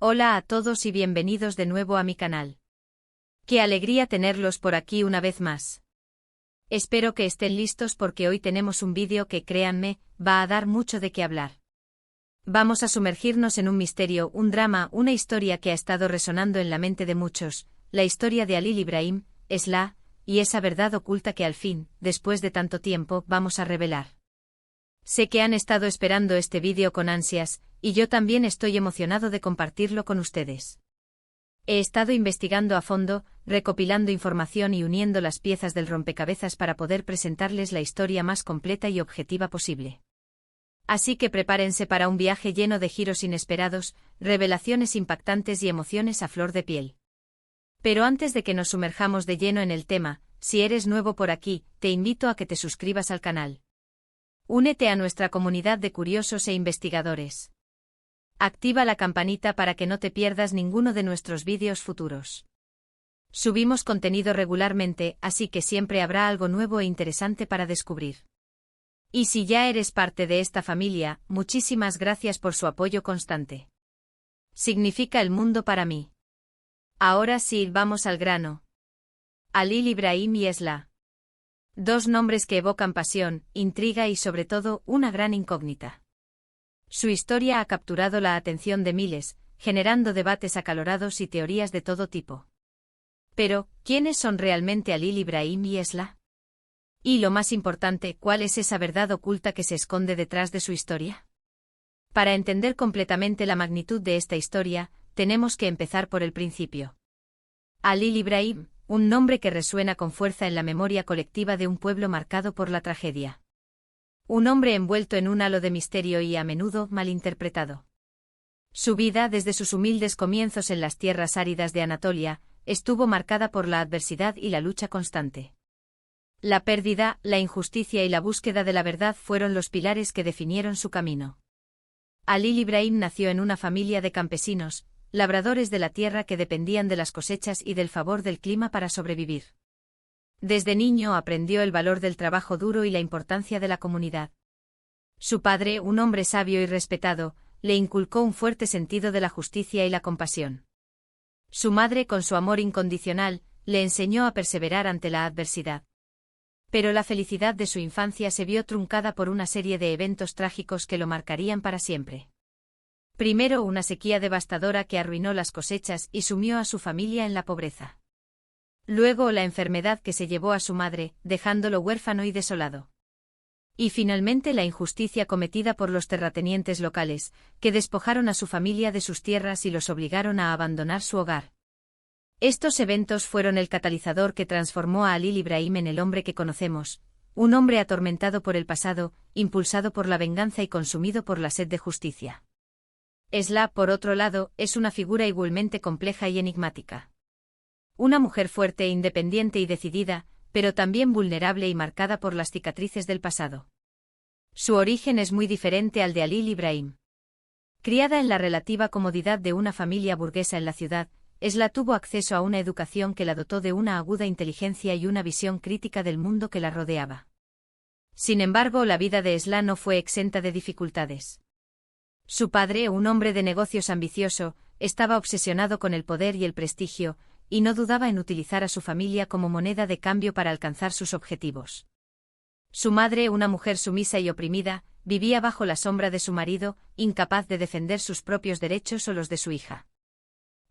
Hola a todos y bienvenidos de nuevo a mi canal. Qué alegría tenerlos por aquí una vez más. Espero que estén listos porque hoy tenemos un vídeo que, créanme, va a dar mucho de qué hablar. Vamos a sumergirnos en un misterio, un drama, una historia que ha estado resonando en la mente de muchos, la historia de Halil Ibrahim, Esla, y esa verdad oculta que al fin, después de tanto tiempo, vamos a revelar. Sé que han estado esperando este vídeo con ansias, y yo también estoy emocionado de compartirlo con ustedes. He estado investigando a fondo, recopilando información y uniendo las piezas del rompecabezas para poder presentarles la historia más completa y objetiva posible. Así que prepárense para un viaje lleno de giros inesperados, revelaciones impactantes y emociones a flor de piel. Pero antes de que nos sumerjamos de lleno en el tema, si eres nuevo por aquí, te invito a que te suscribas al canal. Únete a nuestra comunidad de curiosos e investigadores. Activa la campanita para que no te pierdas ninguno de nuestros vídeos futuros. Subimos contenido regularmente, así que siempre habrá algo nuevo e interesante para descubrir. Y si ya eres parte de esta familia, muchísimas gracias por su apoyo constante. Significa el mundo para mí. Ahora sí, vamos al grano. Halil Ibrahim y Esla. Dos nombres que evocan pasión, intriga y sobre todo, una gran incógnita. Su historia ha capturado la atención de miles, generando debates acalorados y teorías de todo tipo. Pero, ¿quiénes son realmente Halil Ibrahim y Esla? Y lo más importante, ¿cuál es esa verdad oculta que se esconde detrás de su historia? Para entender completamente la magnitud de esta historia, tenemos que empezar por el principio. Halil Ibrahim, un nombre que resuena con fuerza en la memoria colectiva de un pueblo marcado por la tragedia. Un hombre envuelto en un halo de misterio y a menudo malinterpretado. Su vida, desde sus humildes comienzos en las tierras áridas de Anatolia, estuvo marcada por la adversidad y la lucha constante. La pérdida, la injusticia y la búsqueda de la verdad fueron los pilares que definieron su camino. Halil Ibrahim nació en una familia de campesinos, labradores de la tierra que dependían de las cosechas y del favor del clima para sobrevivir. Desde niño aprendió el valor del trabajo duro y la importancia de la comunidad. Su padre, un hombre sabio y respetado, le inculcó un fuerte sentido de la justicia y la compasión. Su madre, con su amor incondicional, le enseñó a perseverar ante la adversidad. Pero la felicidad de su infancia se vio truncada por una serie de eventos trágicos que lo marcarían para siempre. Primero, una sequía devastadora que arruinó las cosechas y sumió a su familia en la pobreza. Luego, la enfermedad que se llevó a su madre, dejándolo huérfano y desolado. Y finalmente la injusticia cometida por los terratenientes locales, que despojaron a su familia de sus tierras y los obligaron a abandonar su hogar. Estos eventos fueron el catalizador que transformó a Halil Ibrahim en el hombre que conocemos, un hombre atormentado por el pasado, impulsado por la venganza y consumido por la sed de justicia. Esla, por otro lado, es una figura igualmente compleja y enigmática. Una mujer fuerte, independiente y decidida, pero también vulnerable y marcada por las cicatrices del pasado. Su origen es muy diferente al de Halil Ibrahim. Criada en la relativa comodidad de una familia burguesa en la ciudad, Esla tuvo acceso a una educación que la dotó de una aguda inteligencia y una visión crítica del mundo que la rodeaba. Sin embargo, la vida de Esla no fue exenta de dificultades. Su padre, un hombre de negocios ambicioso, estaba obsesionado con el poder y el prestigio, y no dudaba en utilizar a su familia como moneda de cambio para alcanzar sus objetivos. Su madre, una mujer sumisa y oprimida, vivía bajo la sombra de su marido, incapaz de defender sus propios derechos o los de su hija.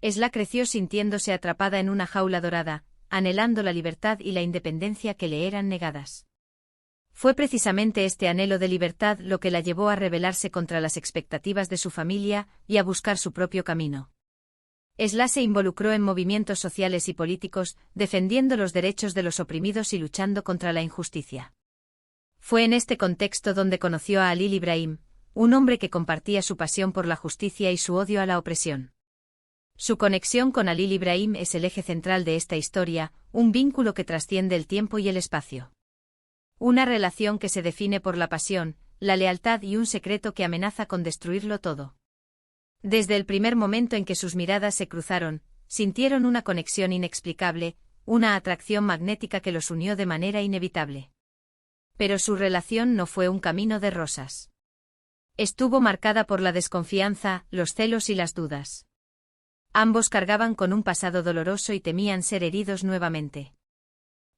Esla creció sintiéndose atrapada en una jaula dorada, anhelando la libertad y la independencia que le eran negadas. Fue precisamente este anhelo de libertad lo que la llevó a rebelarse contra las expectativas de su familia y a buscar su propio camino. Esla se involucró en movimientos sociales y políticos, defendiendo los derechos de los oprimidos y luchando contra la injusticia. Fue en este contexto donde conoció a Halil Ibrahim, un hombre que compartía su pasión por la justicia y su odio a la opresión. Su conexión con Halil Ibrahim es el eje central de esta historia, un vínculo que trasciende el tiempo y el espacio. Una relación que se define por la pasión, la lealtad y un secreto que amenaza con destruirlo todo. Desde el primer momento en que sus miradas se cruzaron, sintieron una conexión inexplicable, una atracción magnética que los unió de manera inevitable. Pero su relación no fue un camino de rosas. Estuvo marcada por la desconfianza, los celos y las dudas. Ambos cargaban con un pasado doloroso y temían ser heridos nuevamente.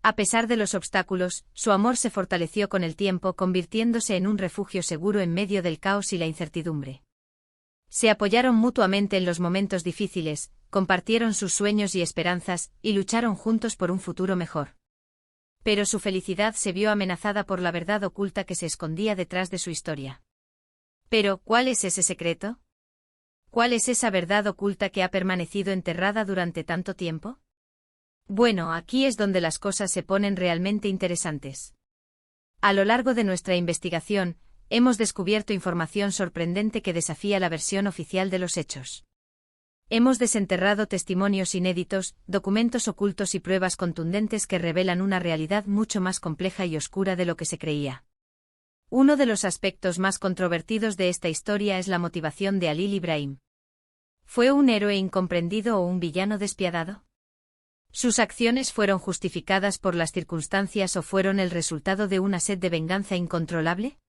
A pesar de los obstáculos, su amor se fortaleció con el tiempo, convirtiéndose en un refugio seguro en medio del caos y la incertidumbre. Se apoyaron mutuamente en los momentos difíciles, compartieron sus sueños y esperanzas, y lucharon juntos por un futuro mejor. Pero su felicidad se vio amenazada por la verdad oculta que se escondía detrás de su historia. Pero, ¿cuál es ese secreto? ¿Cuál es esa verdad oculta que ha permanecido enterrada durante tanto tiempo? Bueno, aquí es donde las cosas se ponen realmente interesantes. A lo largo de nuestra investigación, hemos descubierto información sorprendente que desafía la versión oficial de los hechos. Hemos desenterrado testimonios inéditos, documentos ocultos y pruebas contundentes que revelan una realidad mucho más compleja y oscura de lo que se creía. Uno de los aspectos más controvertidos de esta historia es la motivación de Halil Ibrahim. ¿Fue un héroe incomprendido o un villano despiadado? ¿Sus acciones fueron justificadas por las circunstancias o fueron el resultado de una sed de venganza incontrolable?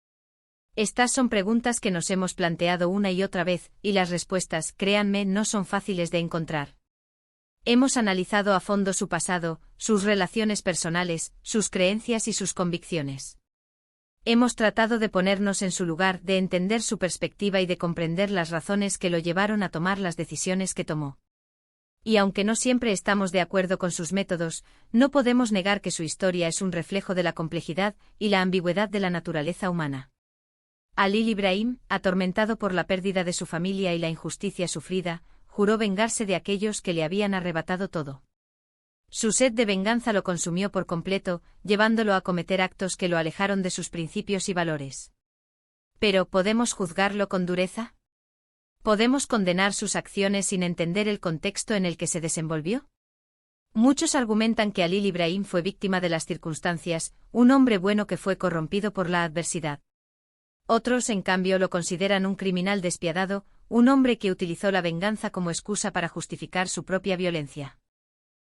Estas son preguntas que nos hemos planteado una y otra vez, y las respuestas, créanme, no son fáciles de encontrar. Hemos analizado a fondo su pasado, sus relaciones personales, sus creencias y sus convicciones. Hemos tratado de ponernos en su lugar, de entender su perspectiva y de comprender las razones que lo llevaron a tomar las decisiones que tomó. Y aunque no siempre estamos de acuerdo con sus métodos, no podemos negar que su historia es un reflejo de la complejidad y la ambigüedad de la naturaleza humana. Halil Ibrahim, atormentado por la pérdida de su familia y la injusticia sufrida, juró vengarse de aquellos que le habían arrebatado todo. Su sed de venganza lo consumió por completo, llevándolo a cometer actos que lo alejaron de sus principios y valores. ¿Pero podemos juzgarlo con dureza? ¿Podemos condenar sus acciones sin entender el contexto en el que se desenvolvió? Muchos argumentan que Halil Ibrahim fue víctima de las circunstancias, un hombre bueno que fue corrompido por la adversidad. Otros, en cambio, lo consideran un criminal despiadado, un hombre que utilizó la venganza como excusa para justificar su propia violencia.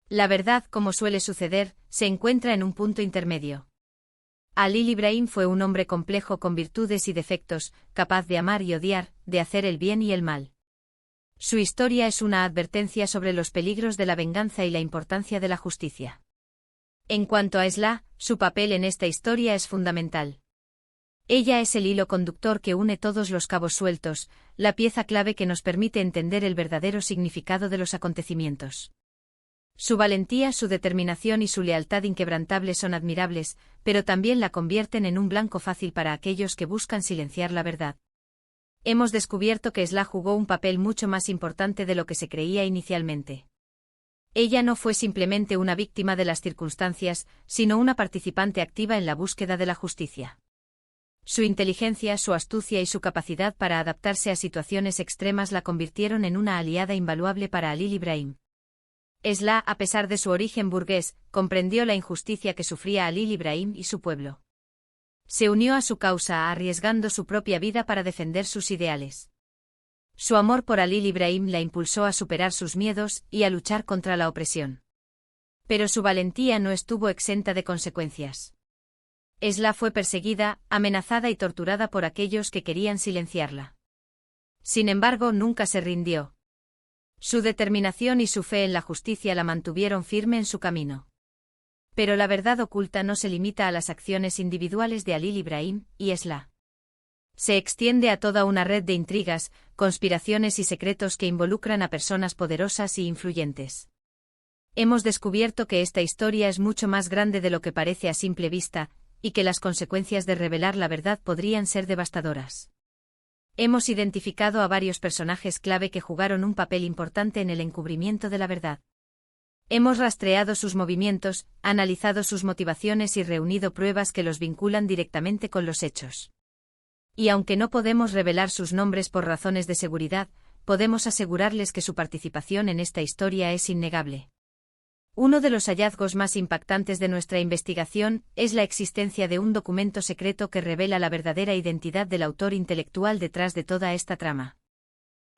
La verdad, como suele suceder, se encuentra en un punto intermedio. Halil Ibrahim fue un hombre complejo con virtudes y defectos, capaz de amar y odiar, de hacer el bien y el mal. Su historia es una advertencia sobre los peligros de la venganza y la importancia de la justicia. En cuanto a Esla, su papel en esta historia es fundamental. Ella es el hilo conductor que une todos los cabos sueltos, la pieza clave que nos permite entender el verdadero significado de los acontecimientos. Su valentía, su determinación y su lealtad inquebrantable son admirables, pero también la convierten en un blanco fácil para aquellos que buscan silenciar la verdad. Hemos descubierto que Esla jugó un papel mucho más importante de lo que se creía inicialmente. Ella no fue simplemente una víctima de las circunstancias, sino una participante activa en la búsqueda de la justicia. Su inteligencia, su astucia y su capacidad para adaptarse a situaciones extremas la convirtieron en una aliada invaluable para Halil Ibrahim. Esla, a pesar de su origen burgués, comprendió la injusticia que sufría Halil Ibrahim y su pueblo. Se unió a su causa, arriesgando su propia vida para defender sus ideales. Su amor por Halil Ibrahim la impulsó a superar sus miedos y a luchar contra la opresión. Pero su valentía no estuvo exenta de consecuencias. Esla fue perseguida, amenazada y torturada por aquellos que querían silenciarla. Sin embargo, nunca se rindió. Su determinación y su fe en la justicia la mantuvieron firme en su camino. Pero la verdad oculta no se limita a las acciones individuales de Halil Ibrahim y Esla. Se extiende a toda una red de intrigas, conspiraciones y secretos que involucran a personas poderosas y influyentes. Hemos descubierto que esta historia es mucho más grande de lo que parece a simple vista, y que las consecuencias de revelar la verdad podrían ser devastadoras. Hemos identificado a varios personajes clave que jugaron un papel importante en el encubrimiento de la verdad. Hemos rastreado sus movimientos, analizado sus motivaciones y reunido pruebas que los vinculan directamente con los hechos. Y aunque no podemos revelar sus nombres por razones de seguridad, podemos asegurarles que su participación en esta historia es innegable. Uno de los hallazgos más impactantes de nuestra investigación es la existencia de un documento secreto que revela la verdadera identidad del autor intelectual detrás de toda esta trama.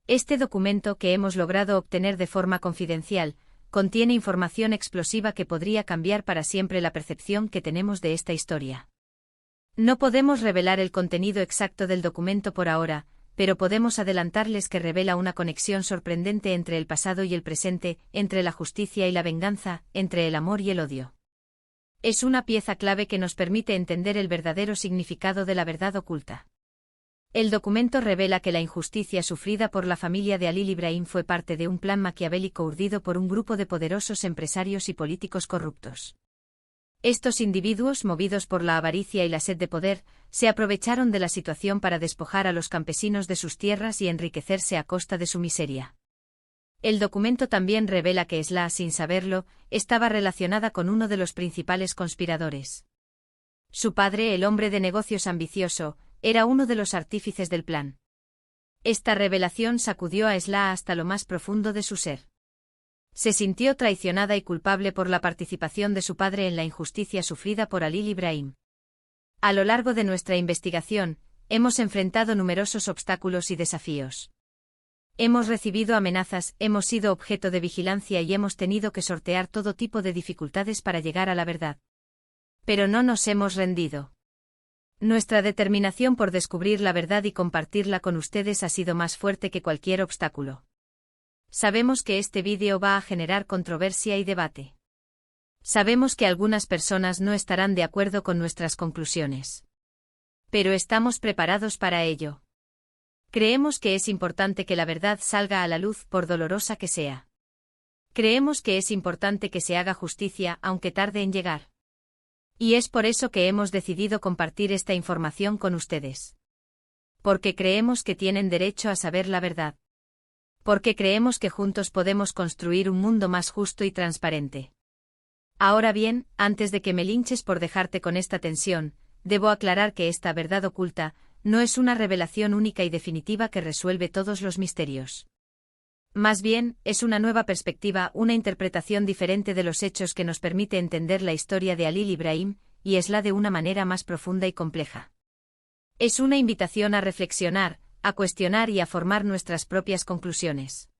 Este documento, que hemos logrado obtener de forma confidencial, contiene información explosiva que podría cambiar para siempre la percepción que tenemos de esta historia. No podemos revelar el contenido exacto del documento por ahora, pero podemos adelantarles que revela una conexión sorprendente entre el pasado y el presente, entre la justicia y la venganza, entre el amor y el odio. Es una pieza clave que nos permite entender el verdadero significado de la verdad oculta. El documento revela que la injusticia sufrida por la familia de Halil Ibrahim fue parte de un plan maquiavélico urdido por un grupo de poderosos empresarios y políticos corruptos. Estos individuos, movidos por la avaricia y la sed de poder, se aprovecharon de la situación para despojar a los campesinos de sus tierras y enriquecerse a costa de su miseria. El documento también revela que Esla, sin saberlo, estaba relacionada con uno de los principales conspiradores. Su padre, el hombre de negocios ambicioso, era uno de los artífices del plan. Esta revelación sacudió a Esla hasta lo más profundo de su ser. Se sintió traicionada y culpable por la participación de su padre en la injusticia sufrida por Halil Ibrahim. A lo largo de nuestra investigación, hemos enfrentado numerosos obstáculos y desafíos. Hemos recibido amenazas, hemos sido objeto de vigilancia y hemos tenido que sortear todo tipo de dificultades para llegar a la verdad. Pero no nos hemos rendido. Nuestra determinación por descubrir la verdad y compartirla con ustedes ha sido más fuerte que cualquier obstáculo. Sabemos que este vídeo va a generar controversia y debate. Sabemos que algunas personas no estarán de acuerdo con nuestras conclusiones. Pero estamos preparados para ello. Creemos que es importante que la verdad salga a la luz, por dolorosa que sea. Creemos que es importante que se haga justicia, aunque tarde en llegar. Y es por eso que hemos decidido compartir esta información con ustedes. Porque creemos que tienen derecho a saber la verdad. Porque creemos que juntos podemos construir un mundo más justo y transparente. Ahora bien, antes de que me linches por dejarte con esta tensión, debo aclarar que esta verdad oculta no es una revelación única y definitiva que resuelve todos los misterios. Más bien, es una nueva perspectiva, una interpretación diferente de los hechos que nos permite entender la historia de Halil Ibrahim y Esla de una manera más profunda y compleja. Es una invitación a reflexionar, a cuestionar y a formar nuestras propias conclusiones.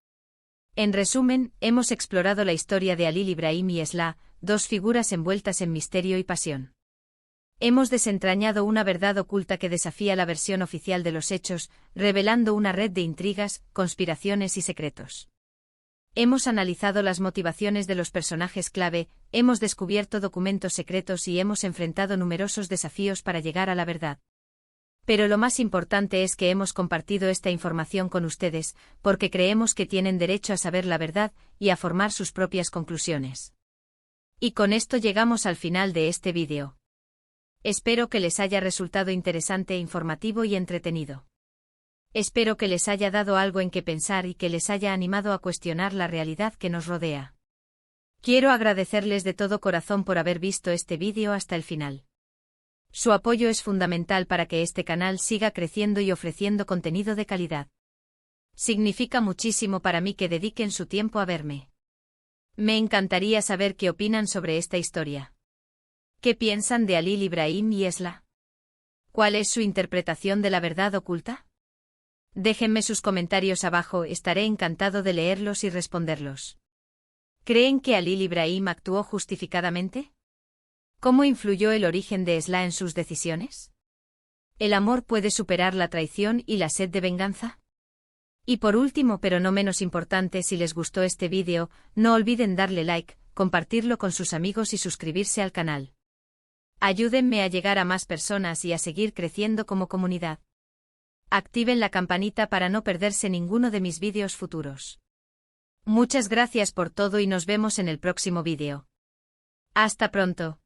En resumen, hemos explorado la historia de Halil Ibrahim y Esla, dos figuras envueltas en misterio y pasión. Hemos desentrañado una verdad oculta que desafía la versión oficial de los hechos, revelando una red de intrigas, conspiraciones y secretos. Hemos analizado las motivaciones de los personajes clave, hemos descubierto documentos secretos y hemos enfrentado numerosos desafíos para llegar a la verdad. Pero lo más importante es que hemos compartido esta información con ustedes, porque creemos que tienen derecho a saber la verdad y a formar sus propias conclusiones. Y con esto llegamos al final de este vídeo. Espero que les haya resultado interesante, informativo y entretenido. Espero que les haya dado algo en que pensar y que les haya animado a cuestionar la realidad que nos rodea. Quiero agradecerles de todo corazón por haber visto este vídeo hasta el final. Su apoyo es fundamental para que este canal siga creciendo y ofreciendo contenido de calidad. Significa muchísimo para mí que dediquen su tiempo a verme. Me encantaría saber qué opinan sobre esta historia. ¿Qué piensan de Halil Ibrahim y Esla? ¿Cuál es su interpretación de la verdad oculta? Déjenme sus comentarios abajo, estaré encantado de leerlos y responderlos. ¿Creen que Halil Ibrahim actuó justificadamente? ¿Cómo influyó el origen de Esla en sus decisiones? ¿El amor puede superar la traición y la sed de venganza? Y por último, pero no menos importante, si les gustó este vídeo, no olviden darle like, compartirlo con sus amigos y suscribirse al canal. Ayúdenme a llegar a más personas y a seguir creciendo como comunidad. Activen la campanita para no perderse ninguno de mis vídeos futuros. Muchas gracias por todo y nos vemos en el próximo vídeo. Hasta pronto.